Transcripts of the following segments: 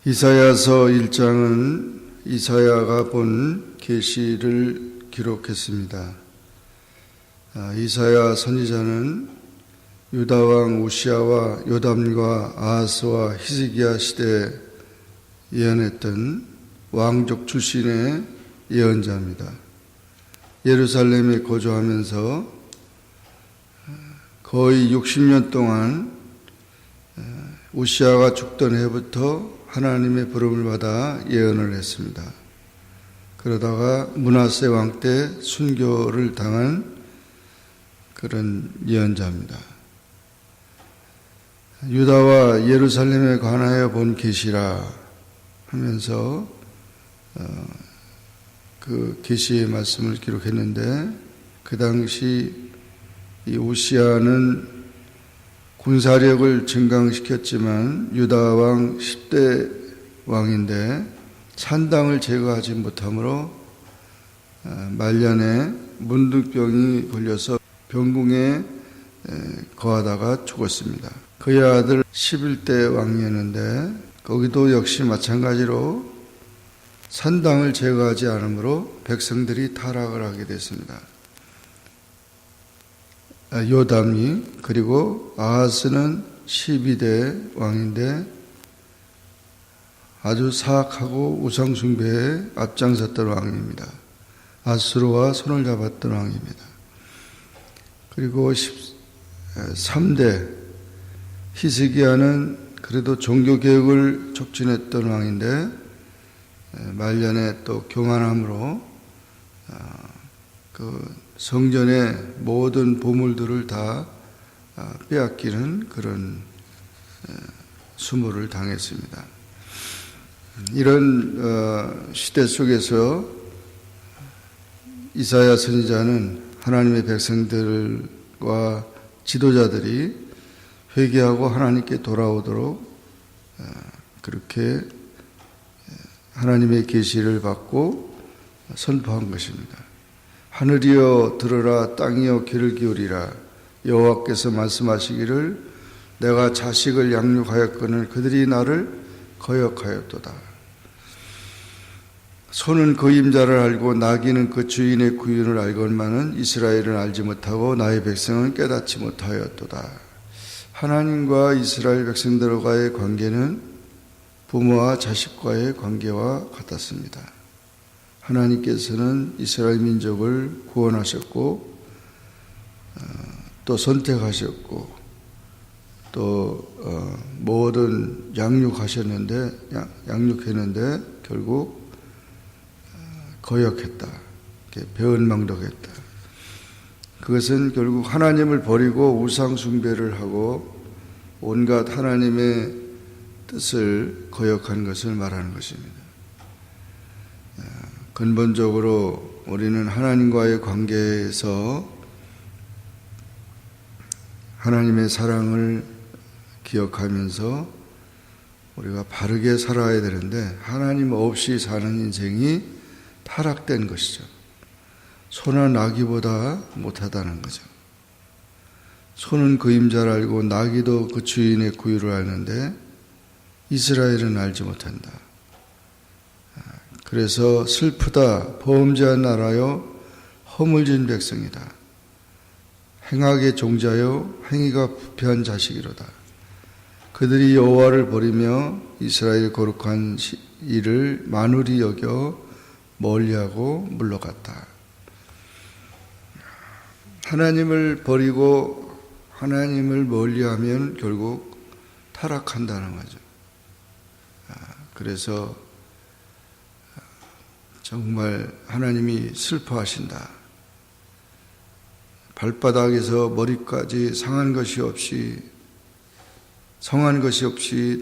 이사야서 1장은 이사야가 본 계시를 기록했습니다. 이사야 선지자는 유다 왕 우시아와 요담과 아하스와 히스기야 시대에 예언했던 왕족 출신의 예언자입니다. 예루살렘에 거주하면서 거의 60년 동안 우시아가 죽던 해부터 하나님의 부름을 받아 예언을 했습니다. 그러다가 므낫세 왕 때 순교를 당한 그런 예언자입니다. 유다와 예루살렘에 관하여 본 계시라 하면서 그 계시의 말씀을 기록했는데, 그 당시 이 우시아는 군사력을 증강시켰지만 유다 왕 10대 왕인데 산당을 제거하지 못함으로 말년에 문둥병이 걸려서 병궁에 거하다가 죽었습니다. 그의 아들 11대 왕이었는데 거기도 역시 마찬가지로 산당을 제거하지 않으므로 백성들이 타락을 하게 됐습니다. 요담이, 그리고 아하스는 12대 왕인데 아주 사악하고 우상숭배에 앞장섰던 왕입니다. 아수르와 손을 잡았던 왕입니다. 그리고 13대 히스기야는 그래도 종교개혁을 촉진했던 왕인데 말년에 또 교만함으로 그 성전의 모든 보물들을 다 빼앗기는 그런 수모를 당했습니다. 이런 시대 속에서 이사야 선지자는 하나님의 백성들과 지도자들이 회개하고 하나님께 돌아오도록 그렇게 하나님의 계시를 받고 선포한 것입니다. 하늘이여 들으라, 땅이여 귀를 기울이라. 여호와께서 말씀하시기를 내가 자식을 양육하였거늘 그들이 나를 거역하였도다. 소는 그 임자를 알고 나귀는 그 주인의 구윤을 알건만은 이스라엘은 알지 못하고 나의 백성은 깨닫지 못하였도다. 하나님과 이스라엘 백성들과의 관계는 부모와 자식과의 관계와 같았습니다. 하나님께서는 이스라엘 민족을 구원하셨고 또 선택하셨고 또 모든 양육했는데 결국 거역했다, 배은망덕했다. 그것은 결국 하나님을 버리고 우상 숭배를 하고 온갖 하나님의 뜻을 거역한 것을 말하는 것입니다. 근본적으로 우리는 하나님과의 관계에서 하나님의 사랑을 기억하면서 우리가 바르게 살아야 되는데 하나님 없이 사는 인생이 타락된 것이죠. 소나 나귀보다 못하다는 거죠. 소는 그 임자를 알고 나귀도 그 주인의 구유를 아는데 이스라엘은 알지 못한다. 그래서 슬프다, 범죄한 나라여, 허물진 백성이다. 행악의 종자여, 행위가 부패한 자식이로다. 그들이 여호와를 버리며 이스라엘 거룩한 일을 만울히 여겨 멀리하고 물러갔다. 하나님을 버리고 하나님을 멀리하면 결국 타락한다는 거죠. 그래서 정말 하나님이 슬퍼하신다. 발바닥에서 머리까지 상한 것이 없이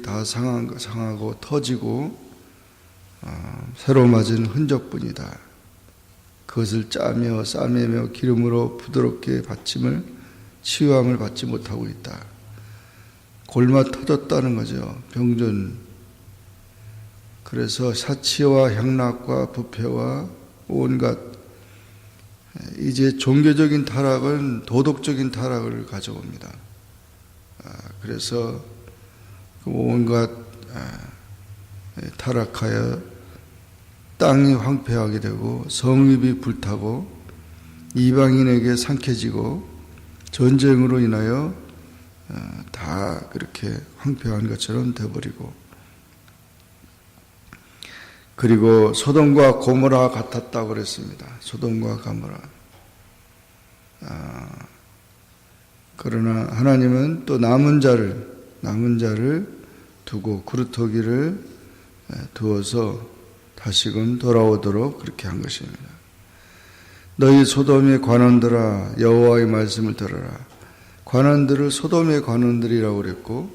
다 상하고 터지고 새로 맞은 흔적뿐이다. 그것을 짜며 싸매며 기름으로 부드럽게 치유함을 받지 못하고 있다. 골마 터졌다는 거죠. 병든 그래서 사치와 향락과 부패와 온갖 이제 종교적인 타락은 도덕적인 타락을 가져옵니다. 그래서 온갖 타락하여 땅이 황폐하게 되고 성읍이 불타고 이방인에게 상쾌지고 전쟁으로 인하여 다 그렇게 황폐한 것처럼 되어버리고, 그리고 소돔과 고모라 같았다고 그랬습니다. 소돔과 고모라. 그러나 하나님은 또 남은 자를 두고 그루터기를 두어서 다시금 돌아오도록 그렇게 한 것입니다. 너희 소돔의 관원들아, 여호와의 말씀을 들어라. 관원들을 소돔의 관원들이라고 그랬고,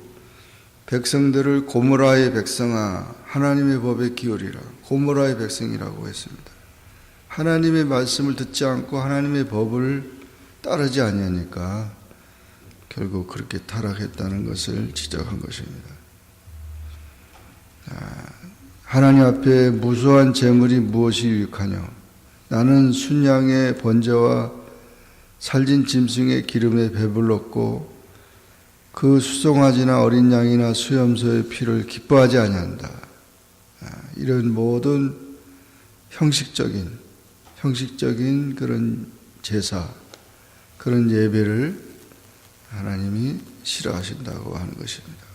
백성들을 고모라의 백성아, 하나님의 법에 기울이라. 고모라의 백성이라고 했습니다. 하나님의 말씀을 듣지 않고 하나님의 법을 따르지 아니하니까 결국 그렇게 타락했다는 것을 지적한 것입니다. 하나님 앞에 무수한 재물이 무엇이 유익하뇨? 나는 순양의 번제와 살진 짐승의 기름에 배불렀고 그 수송아지나 어린 양이나 수염소의 피를 기뻐하지 아니한다. 이런 모든 형식적인 그런 제사, 그런 예배를 하나님이 싫어하신다고 하는 것입니다.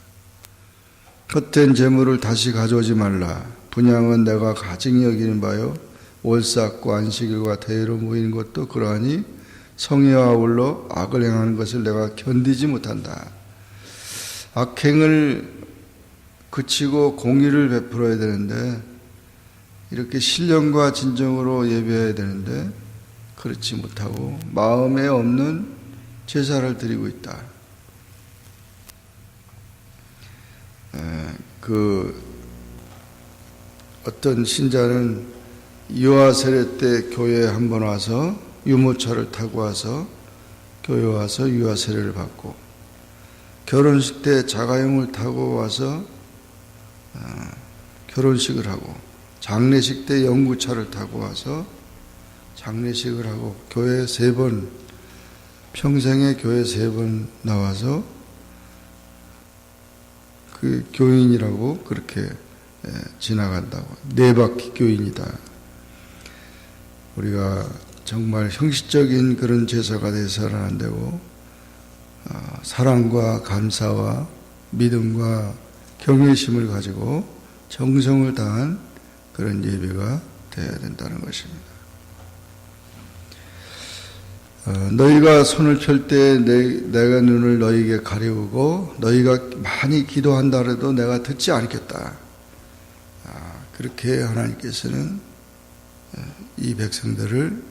헛된 재물을 다시 가져오지 말라. 분향은 내가 가증히 여기는 바요, 월삭과 안식일과 대회로 모이는 것도 그러하니 성회와 아울러 악을 행하는 것을 내가 견디지 못한다. 악행을 그치고 공의를 베풀어야 되는데, 이렇게 신령과 진정으로 예배해야 되는데 그렇지 못하고 마음에 없는 제사를 드리고 있다. 어떤 신자는 유아세례 때 교회에 한번 와서 유모차를 타고 와서 교회 와서 유아세례를 받고, 결혼식 때 자가용을 타고 와서 결혼식을 하고, 장례식 때 영구차를 타고 와서 장례식을 하고, 교회 3번, 평생에 교회 3번 나와서 그 교인이라고 그렇게 지나간다고. 4바퀴 교인이다. 우리가 정말 형식적인 그런 제사가 돼서는 안 되고, 사랑과 감사와 믿음과 경외심을 가지고 정성을 다한 그런 예배가 되어야 된다는 것입니다. 너희가 손을 펼 때 내가 눈을 너희에게 가리우고 너희가 많이 기도한다 해도 내가 듣지 않겠다. 그렇게 하나님께서는 이 백성들을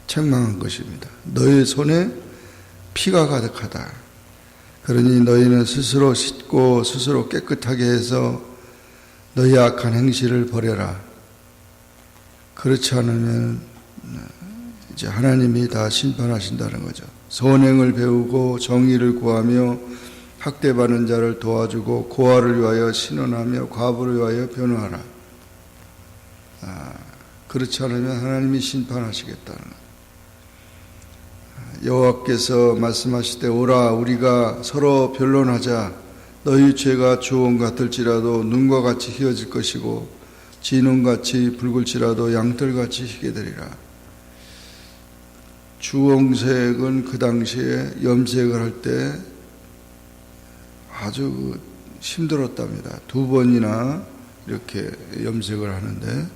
책망한 것입니다. 너희 손에 피가 가득하다. 그러니 너희는 스스로 씻고 스스로 깨끗하게 해서 너희 악한 행실을 버려라. 그렇지 않으면 이제 하나님이 다 심판하신다는 거죠. 선행을 배우고 정의를 구하며 학대받는 자를 도와주고 고아를 위하여 신원하며 과부를 위하여 변호하라. 그렇지 않으면 하나님이 심판하시겠다는 거예요. 여호와께서 말씀하실 때 오라 우리가 서로 변론하자. 너희 죄가 주홍 같을지라도 눈과 같이 희어질 것이고 진홍같이 붉을지라도 양털같이 희게 되리라. 주홍색은 그 당시에 염색을 할 때 아주 힘들었답니다. 2번이나 이렇게 염색을 하는데,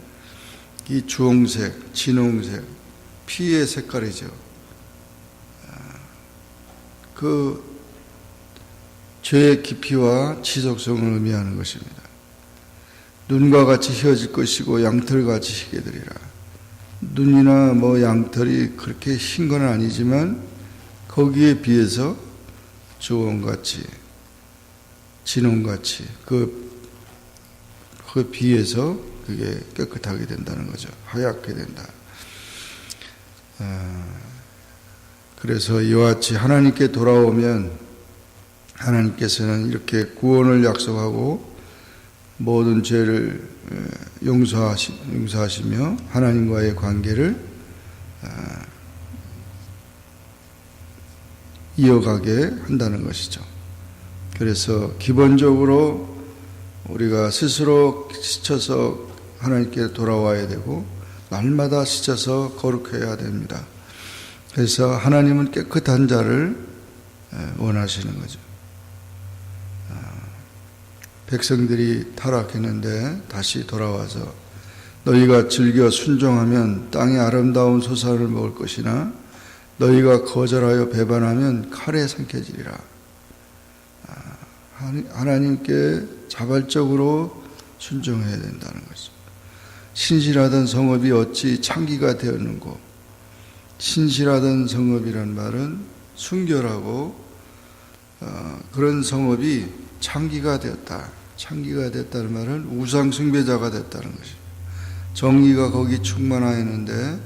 이 주홍색, 진홍색, 피의 색깔이죠. 그 죄의 깊이와 지속성을 의미하는 것입니다. 눈과 같이 휘어질 것이고 양털같이 희게 되리라. 눈이나 양털이 그렇게 흰 건 아니지만 거기에 비해서 주홍같이 진홍같이 그 비해서 그게 깨끗하게 된다는 거죠. 하얗게 된다. 그래서 이와 같이 하나님께 돌아오면 하나님께서는 이렇게 구원을 약속하고 모든 죄를 용서하시며 하나님과의 관계를 이어가게 한다는 것이죠. 그래서 기본적으로 우리가 스스로 씻어서 하나님께 돌아와야 되고 날마다 씻어서 거룩해야 됩니다. 그래서 하나님은 깨끗한 자를 원하시는 거죠. 백성들이 타락했는데 다시 돌아와서 너희가 즐겨 순종하면 땅의 아름다운 소산을 먹을 것이나 너희가 거절하여 배반하면 칼에 삼켜지리라. 하나님께 자발적으로 순종해야 된다는 것이죠. 신실하던 성읍이 어찌 창기가 되었는고, 신실하던 성읍이란 말은 순결하고 그런 성읍이 창기가 되었다. 창기가 됐다는 말은 우상 숭배자가 됐다는 것이죠. 정의가 거기 충만하였는데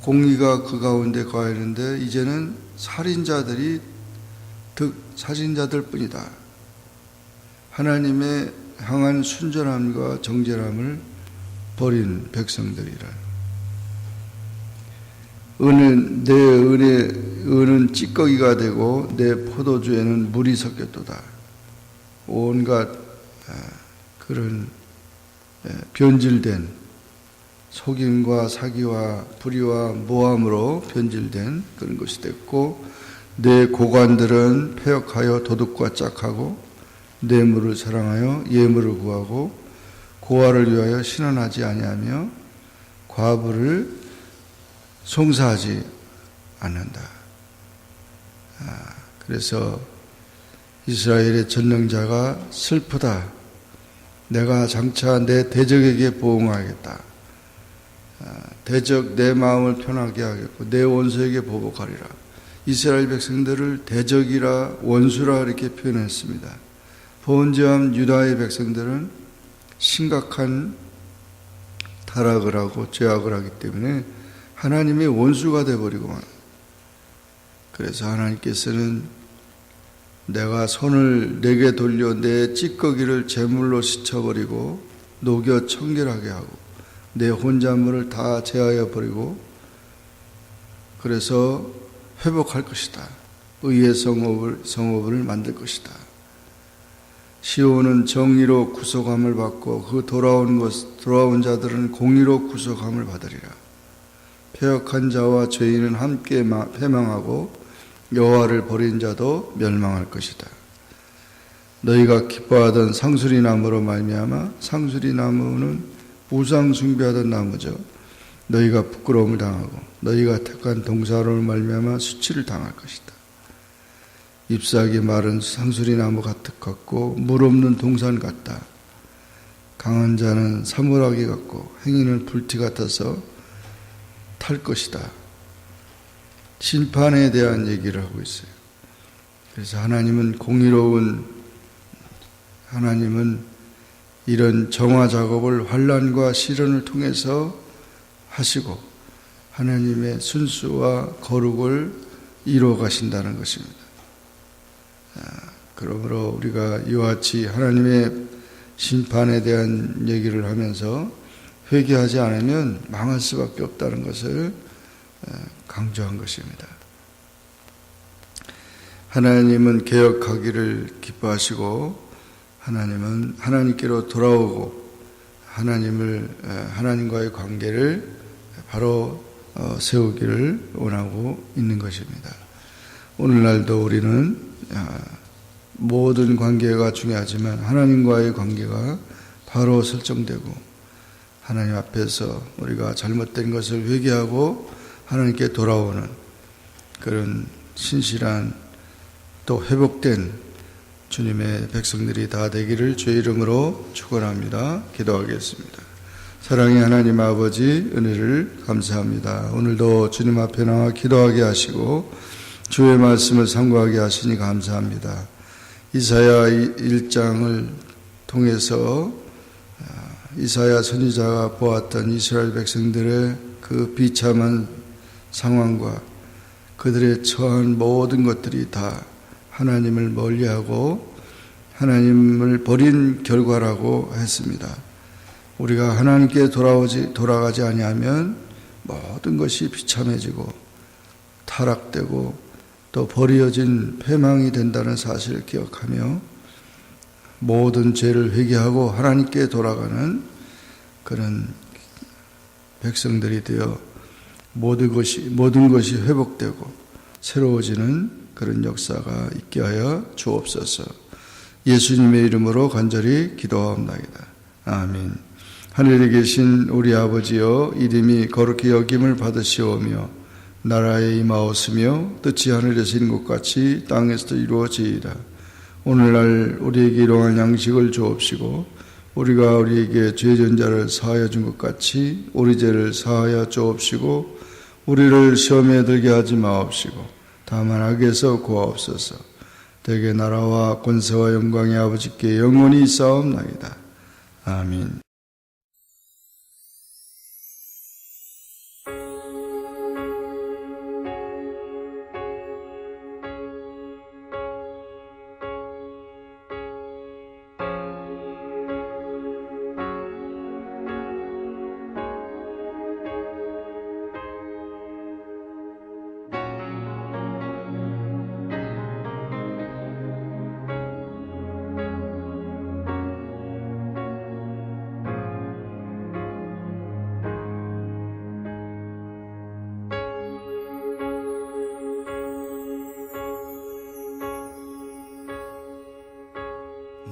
공의가 그 가운데 거하였는데 이제는 살인자들 뿐이다. 하나님의 향한 순전함과 정결함을 버린 백성들이라. 은은 찌꺼기가 되고 내 포도주에는 물이 섞였도다. 온갖 그런 변질된 속임과 사기와 불의와 모함으로 변질된 그런 것이 됐고, 내 고관들은 패역하여 도둑과 짝하고 뇌물을 사랑하여 예물을 구하고 고아를 위하여 신원하지 아니하며 과부를 송사하지 않는다. 그래서 이스라엘의 전능자가 슬프다. 내가 장차 내 대적에게 보응하겠다. 대적 내 마음을 편하게 하겠고 내 원수에게 보복하리라. 이스라엘 백성들을 대적이라 원수라 이렇게 표현했습니다. 번제한 유다의 백성들은 심각한 타락을 하고 죄악을 하기 때문에 하나님의 원수가 되어버리고, 그래서 하나님께서는 내가 손을 내게 돌려 내 찌꺼기를 제물로 씻어버리고 녹여 청결하게 하고 내 혼잣물을 다 제하여 버리고 그래서 회복할 것이다. 의의 성읍을 만들 것이다. 시온은 정의로 구속함을 받고 그 돌아온 자들은 공의로 구속함을 받으리라. 패역한 자와 죄인은 함께 패망하고 여호와를 버린 자도 멸망할 것이다. 너희가 기뻐하던 상수리 나무로 말미암아, 상수리 나무는 우상 숭배하던 나무죠. 너희가 부끄러움을 당하고 너희가 택한 동사로 말미암아 수치를 당할 것이다. 잎사귀 마른 상수리 나무 같고 물 없는 동산 같다. 강한 자는 사물하기 같고 행인은 불티 같아서 탈 것이다. 심판에 대한 얘기를 하고 있어요. 그래서 하나님은 이런 정화 작업을 환난과 시련을 통해서 하시고 하나님의 순수와 거룩을 이루어 가신다는 것입니다. 그러므로 우리가 이와 같이 하나님의 심판에 대한 얘기를 하면서 회개하지 않으면 망할 수밖에 없다는 것을 강조한 것입니다. 하나님은 개혁하기를 기뻐하시고 하나님은 하나님께로 돌아오고 하나님과의 관계를 바로 세우기를 원하고 있는 것입니다. 오늘날도 우리는 모든 관계가 중요하지만 하나님과의 관계가 바로 설정되고 하나님 앞에서 우리가 잘못된 것을 회개하고 하나님께 돌아오는 그런 신실한 또 회복된 주님의 백성들이 다 되기를 주의 이름으로 축원합니다. 기도하겠습니다. 사랑의 하나님 아버지, 은혜를 감사합니다. 오늘도 주님 앞에 나와 기도하게 하시고 주의 말씀을 상고하게 하시니 감사합니다. 이사야 1장을 통해서 이사야 선지자가 보았던 이스라엘 백성들의 그 비참한 상황과 그들의 처한 모든 것들이 다 하나님을 멀리하고 하나님을 버린 결과라고 했습니다. 우리가 하나님께 돌아가지 아니하면 모든 것이 비참해지고 타락되고 또 버려진 패망이 된다는 사실을 기억하며 모든 죄를 회개하고 하나님께 돌아가는 그런 백성들이 되어 모든 것이 회복되고 새로워지는 그런 역사가 있게 하여 주옵소서. 예수님의 이름으로 간절히 기도하옵나이다. 아멘. 하늘에 계신 우리 아버지여, 이름이 거룩히 여김을 받으시오며 나라에 임하옵시며 뜻이 하늘에서 이룬 것 같이 땅에서도 이루어지이다. 오늘날 우리에게 일용할 양식을 주옵시고 우리가 우리에게 죄진 자를 사하여 준 것 같이 우리 죄를 사하여 주옵시고 우리를 시험에 들게 하지 마옵시고 다만 악에서 구하옵소서. 대개 나라와 권세와 영광의 아버지께 영원히 있사옵나이다. 아멘.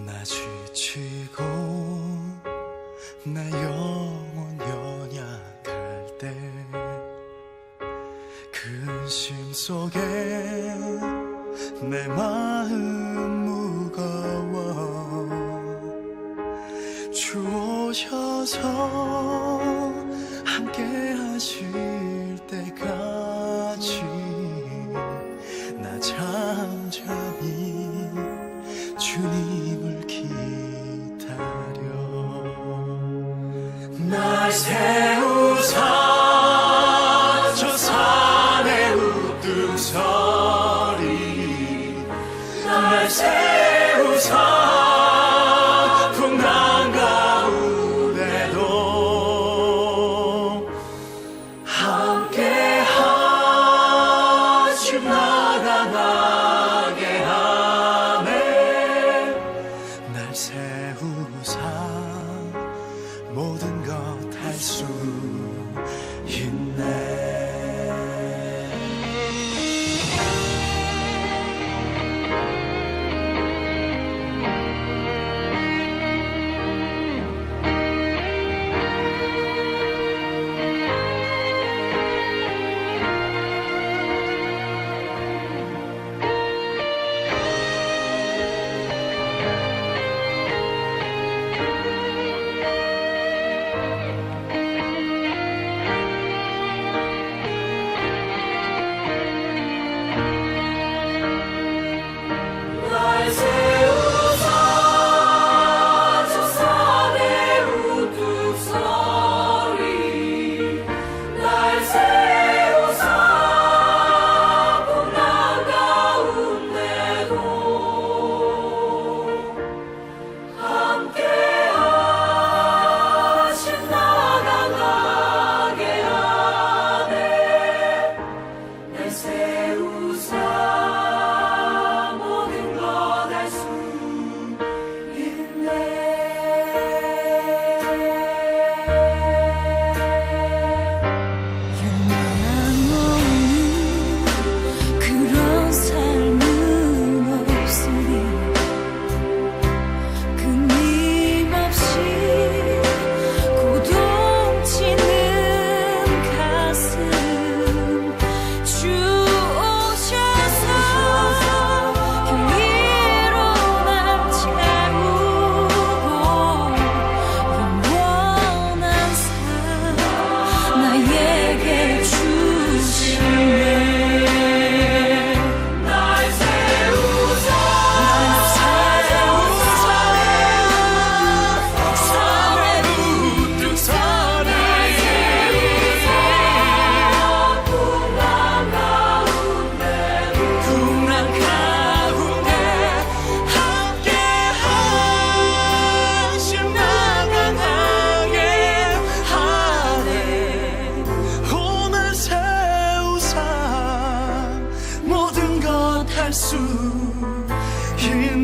나 지치고 내 영혼 연약할 때 근심 속에 내 마음 무거워 주 오셔서 함께 하실 때까지 나 잠잠히 주님을 기다려. 날 세우사 저 산의 우뚝서리 날 세우사 풍랑 가운데도 함께 하심 나가나게 날 세우사 모든 것 할 수 있네. 수 있는